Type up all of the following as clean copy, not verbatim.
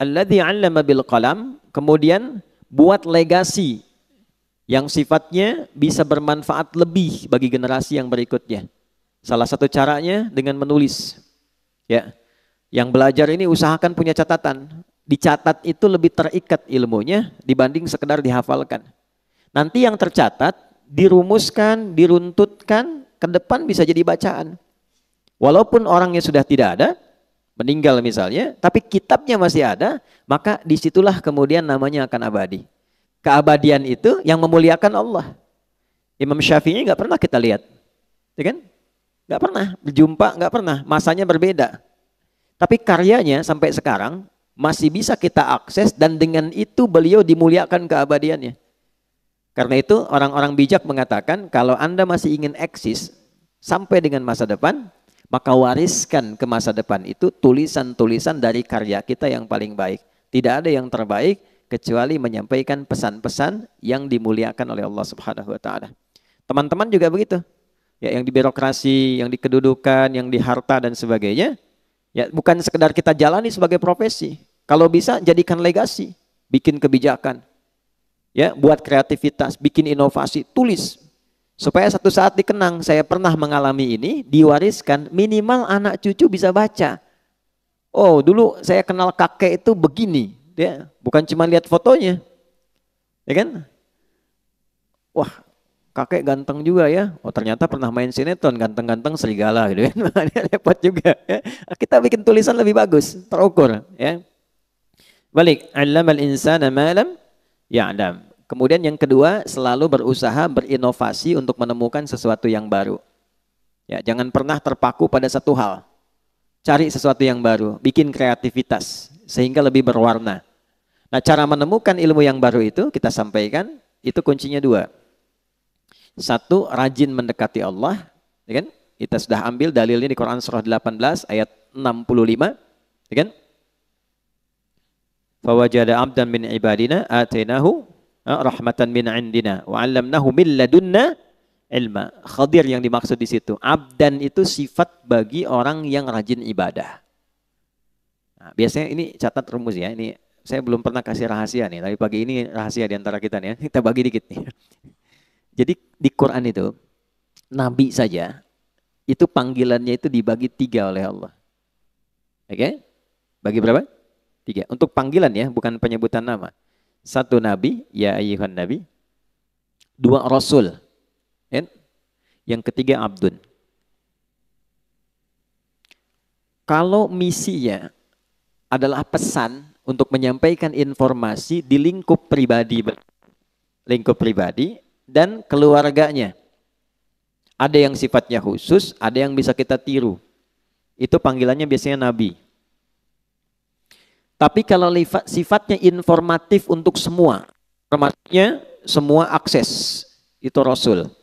Alladzi 'allama bil qalam, kemudian buat legasi yang sifatnya bisa bermanfaat lebih bagi generasi yang berikutnya. Salah satu caranya dengan menulis. Ya. Yang belajar ini usahakan punya catatan. Dicatat itu lebih terikat ilmunya dibanding sekedar dihafalkan. Nanti yang tercatat, dirumuskan, diruntutkan, ke depan bisa jadi bacaan. Walaupun orangnya sudah tidak ada, meninggal misalnya, tapi kitabnya masih ada, maka disitulah kemudian namanya akan abadi. Keabadian itu yang memuliakan Allah. Imam Syafi'i nggak pernah kita lihat, ya kan? Nggak pernah berjumpa, nggak pernah. Masanya berbeda. Tapi karyanya sampai sekarang masih bisa kita akses dan dengan itu beliau dimuliakan keabadiannya. Karena itu orang-orang bijak mengatakan kalau Anda masih ingin eksis sampai dengan masa depan, maka wariskan ke masa depan itu tulisan-tulisan dari karya kita yang paling baik. Tidak ada yang terbaik kecuali menyampaikan pesan-pesan yang dimuliakan oleh Allah Subhanahu wa taala. Teman-teman juga begitu. Ya, yang di birokrasi, yang di kedudukan, yang di harta dan sebagainya, ya bukan sekedar kita jalani sebagai profesi. Kalau bisa jadikan legasi, bikin kebijakan. Ya, buat kreativitas, bikin inovasi, tulis. Supaya satu saat dikenang, saya pernah mengalami ini, diwariskan, minimal anak cucu bisa baca. Oh, dulu saya kenal kakek itu begini, ya, bukan cuma lihat fotonya. Ya kan? Wah, kakek ganteng juga ya. Oh, ternyata pernah main sinetron, ganteng-ganteng serigala gitu kan. Repot juga, ya. Kita bikin tulisan lebih bagus, terukur, ya. Balik, 'allamal insana ma lam ya'lam. Kemudian yang kedua, selalu berusaha berinovasi untuk menemukan sesuatu yang baru. Ya, jangan pernah terpaku pada satu hal. Cari sesuatu yang baru, bikin kreativitas sehingga lebih berwarna. Nah, cara menemukan ilmu yang baru itu kita sampaikan, itu kuncinya dua. Satu, rajin mendekati Allah, ya kan? Kita sudah ambil dalilnya di Quran surah 18 ayat 65, ya kan? Fawajada 'abdan min ibadina atainahu rahmatan min indina wa 'allamnahu min ladunna ilma. Khadir yang dimaksud di situ. Abdan itu sifat bagi orang yang rajin ibadah. Nah, biasanya ini catat rumus ya. Ini saya belum pernah kasih rahasia nih, tapi pagi ini rahasia di antara kita nih ya. Kita bagi dikit nih. Jadi di Quran itu nabi saja itu panggilannya itu dibagi 3 oleh Allah. Oke? Bagi berapa? 3. Untuk panggilan ya, bukan penyebutan nama. 1 nabi, ya ayyuhan nabi. 2 rasul. Ya? Yang ketiga abdun. Kalau misinya adalah pesan untuk menyampaikan informasi di lingkup pribadi dan keluarganya. Ada yang sifatnya khusus, ada yang bisa kita tiru. Itu panggilannya biasanya nabi. Tapi kalau sifatnya informatif untuk semua, informasinya semua akses, itu rasul.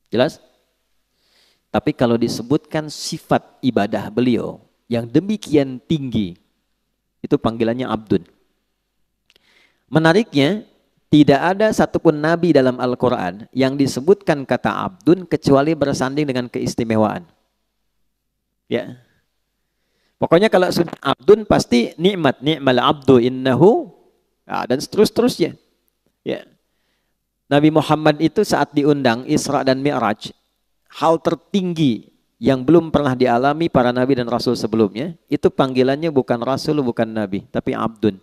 Jelas? Tapi kalau disebutkan sifat ibadah beliau yang demikian tinggi, itu panggilannya abdun. Menariknya, tidak ada satupun nabi dalam Al-Quran yang disebutkan kata abdun kecuali bersanding dengan keistimewaan. Ya. Pokoknya kalau sudah abdun pasti nikmat, ni'mal abdu innahu, dan seterusnya. Ya. Nabi Muhammad itu saat diundang Isra dan Mi'raj, hal tertinggi yang belum pernah dialami para nabi dan rasul sebelumnya, itu panggilannya bukan rasul, bukan nabi, tapi abdun.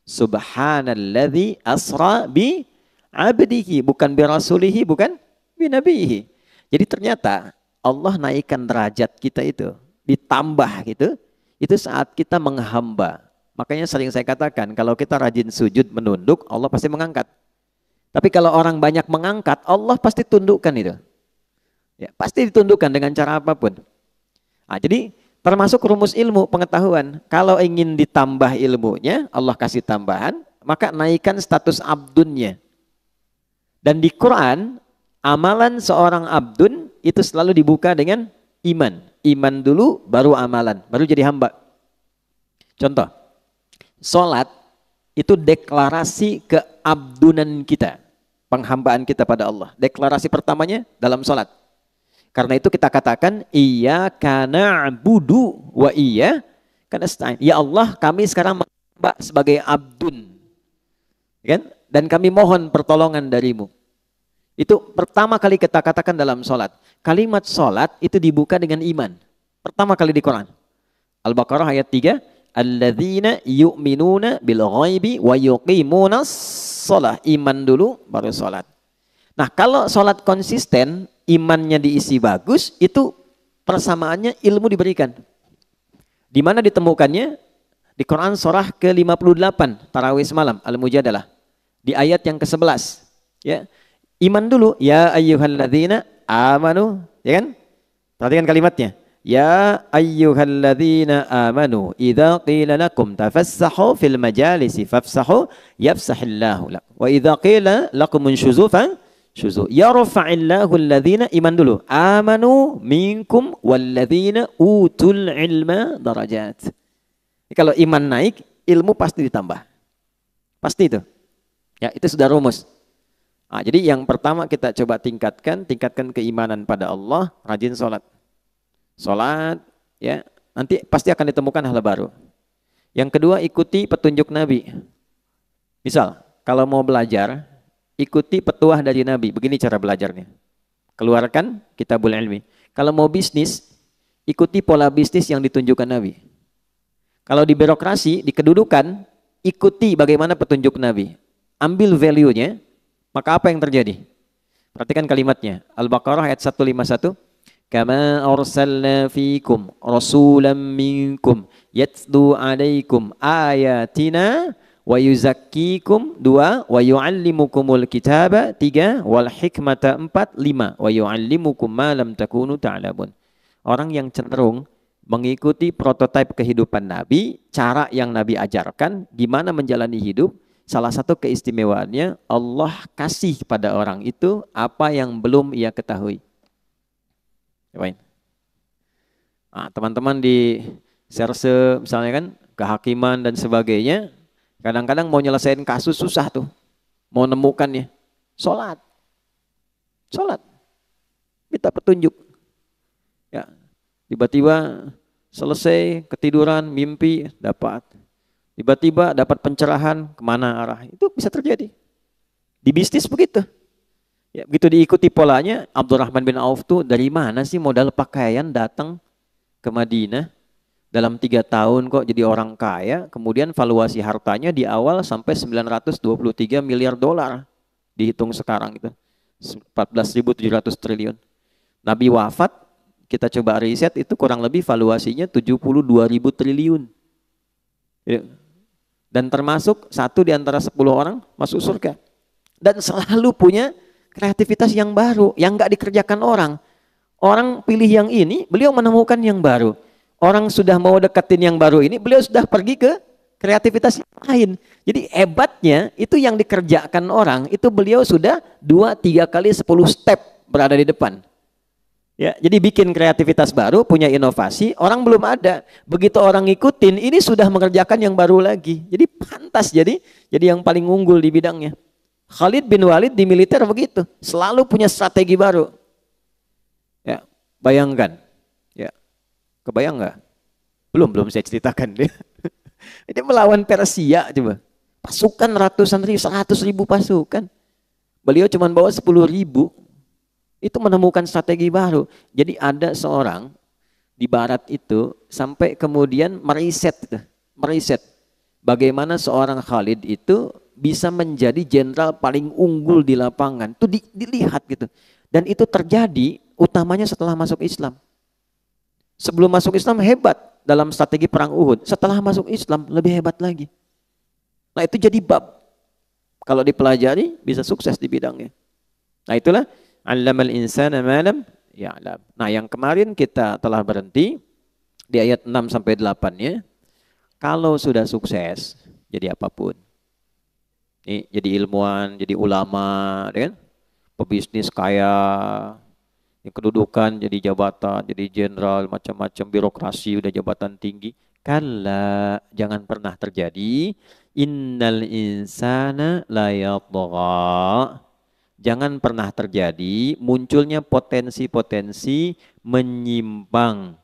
Subhanalladzi asra bi abdihi, bukan bi rasulihi, bukan bi nabihi. Jadi ternyata Allah naikkan derajat kita itu, ditambah gitu, itu saat kita menghamba. Makanya sering saya katakan, kalau kita rajin sujud menunduk, Allah pasti mengangkat. Tapi kalau orang banyak mengangkat, Allah pasti tundukkan itu. Ya, pasti ditundukkan dengan cara apapun. Nah, jadi termasuk rumus ilmu pengetahuan. Kalau ingin ditambah ilmunya, Allah kasih tambahan, maka naikkan status abdunnya. Dan di Quran, amalan seorang abdun itu selalu dibuka dengan iman. Iman dulu, baru amalan, baru jadi hamba. Contoh, sholat itu deklarasi keabdunan kita, penghambaan kita pada Allah. Deklarasi pertamanya dalam sholat. Karena itu kita katakan, iyyaka na'budu wa iyyaka nasta'in. Ya Allah, kami sekarang Mbak sebagai abdun, kan? Dan kami mohon pertolongan darimu. Itu pertama kali kita katakan dalam sholat. Kalimat sholat itu dibuka dengan iman. Pertama kali di Quran. Al-Baqarah ayat 3. Alladzina yu'minuna bil ghaibi wa yuqimunas sholah. Iman dulu baru sholat. Nah kalau sholat konsisten, imannya diisi bagus, itu persamaannya ilmu diberikan. Di mana ditemukannya? Di Quran surah ke-58, Tarawih semalam, Al-Mujadalah. Di ayat yang ke-11. Ya. Iman dulu, ya ayyuhalladzina amanu, ya kan? Perhatikan kalimatnya. Ya ayyuhalladzina amanu idza qila lakum tafassahu fil majalisi fafsahu yafsahillahu lakum. Wa idza qila lakum unshuzu syuzu. Yarfa'illahu alladzina, iman dulu, amanu minkum walladzina utul ilma darajat. Kalau iman naik, ilmu pasti ditambah. Pasti itu. Ya, itu sudah rumus. Nah, jadi yang pertama kita coba tingkatkan keimanan pada Allah, rajin sholat. Sholat, ya, nanti pasti akan ditemukan hal baru. Yang kedua, ikuti petunjuk Nabi. Misal, kalau mau belajar, ikuti petuah dari Nabi. Begini cara belajarnya. Keluarkan kitabul ilmi. Kalau mau bisnis, ikuti pola bisnis yang ditunjukkan Nabi. Kalau di birokrasi, di kedudukan, ikuti bagaimana petunjuk Nabi. Ambil value-nya, maka apa yang terjadi? Perhatikan kalimatnya. Al-Baqarah ayat 151. Kama arsalna fikum rasulan minkum yatlu alaikum ayatina wa yuzakkikum 2 wa yuallimukumul kitaba 3 wal hikmata 4 5 wa yuallimukum ma lam takunu ta'lamun. Orang yang cenderung mengikuti prototipe kehidupan Nabi, cara yang Nabi ajarkan, gimana menjalani hidup, salah satu keistimewaannya Allah kasih pada orang itu apa yang belum ia ketahui. Nah, teman-teman di serse misalnya kan, kehakiman dan sebagainya, kadang-kadang mau nyelesain kasus susah tuh, mau nemukannya. Sholat, minta petunjuk. Ya, tiba-tiba selesai ketiduran, mimpi dapat. Tiba-tiba dapat pencerahan, kemana arah. Itu bisa terjadi. Di bisnis begitu. Ya, begitu diikuti polanya, Abdurrahman bin Auf tuh dari mana sih modal pakaian datang ke Madinah? Dalam 3 tahun kok jadi orang kaya, kemudian valuasi hartanya di awal sampai 923 miliar dolar. Dihitung sekarang itu. 14.700 triliun. Nabi wafat, kita coba riset itu kurang lebih valuasinya 72.000 triliun. Ya. Dan termasuk satu di antara 10 orang masuk surga. Dan selalu punya kreativitas yang baru, yang nggak dikerjakan orang. Orang pilih yang ini, beliau menemukan yang baru. Orang sudah mau deketin yang baru ini, beliau sudah pergi ke kreativitas yang lain. Jadi hebatnya itu yang dikerjakan orang, itu beliau sudah 2-3 kali 10 step berada di depan. Ya, jadi bikin kreativitas baru, punya inovasi, orang belum ada. Begitu orang ngikutin, ini sudah mengerjakan yang baru lagi. Jadi pantas jadi yang paling unggul di bidangnya. Khalid bin Walid di militer begitu, selalu punya strategi baru. Ya, bayangkan. Ya. Kebayang nggak? Belum saya ceritakan dia. Dia melawan Persia coba. Pasukan ratusan ribu, 100.000 pasukan. Beliau cuma bawa 10.000. Itu menemukan strategi baru. Jadi ada seorang di barat itu sampai kemudian meriset bagaimana seorang Khalid itu bisa menjadi jenderal paling unggul di lapangan. Itu dilihat gitu. Dan itu terjadi utamanya setelah masuk Islam. Sebelum masuk Islam hebat dalam strategi perang Uhud. Setelah masuk Islam lebih hebat lagi. Nah itu jadi bab. Kalau dipelajari bisa sukses di bidangnya. Nah itulah allamal insana ma lam ya'lam. Nah yang kemarin kita telah berhenti di ayat 6-8-nya. Kalau sudah sukses jadi apapun. Nih, jadi ilmuwan, jadi ulama, kan? Pebisnis kaya, yang kedudukan jadi jabatan, jadi jenderal, macam-macam birokrasi, udah jabatan tinggi. Kalla, jangan pernah terjadi. Innal insana la yatgha. Jangan pernah terjadi munculnya potensi-potensi menyimpang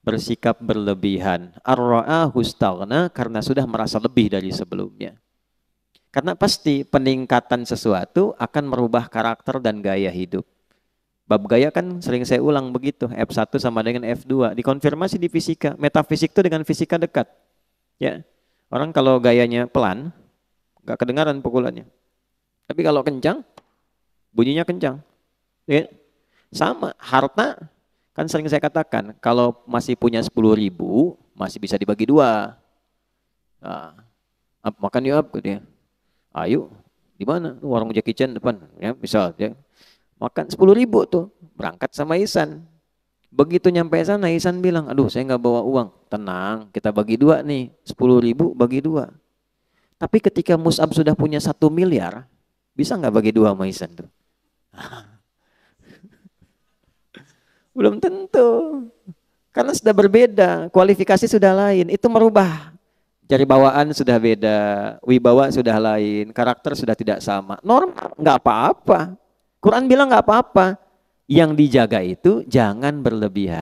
bersikap berlebihan. Ar-ra'ahu istaghna, karena sudah merasa lebih dari sebelumnya. Karena pasti peningkatan sesuatu akan merubah karakter dan gaya hidup. Bab gaya kan sering saya ulang begitu, F1 sama dengan F2. Dikonfirmasi di fisika, metafisik itu dengan fisika dekat. Ya, orang kalau gayanya pelan, nggak kedengaran pukulannya. Tapi kalau kencang, bunyinya kencang. Ya, sama, harta kan sering saya katakan, kalau masih punya 10.000, masih bisa dibagi dua. Nah, makan yuk, gitu ya. Ayo, di mana? Warung Jackie Chan depan, ya misal. Ya. Makan 10.000 tuh, berangkat sama Ihsan. Begitu nyampe sana, Ihsan bilang, aduh saya nggak bawa uang. Tenang, kita bagi dua nih, 10.000 bagi dua. Tapi ketika Mus'ab sudah punya 1 miliar, bisa nggak bagi dua sama Ihsan tuh? Belum tentu. Karena sudah berbeda, kualifikasi sudah lain, itu merubah. Jadi bawaan sudah beda, wibawa sudah lain, karakter sudah tidak sama. Normal, nggak apa-apa. Quran bilang nggak apa-apa. Yang dijaga itu jangan berlebihan.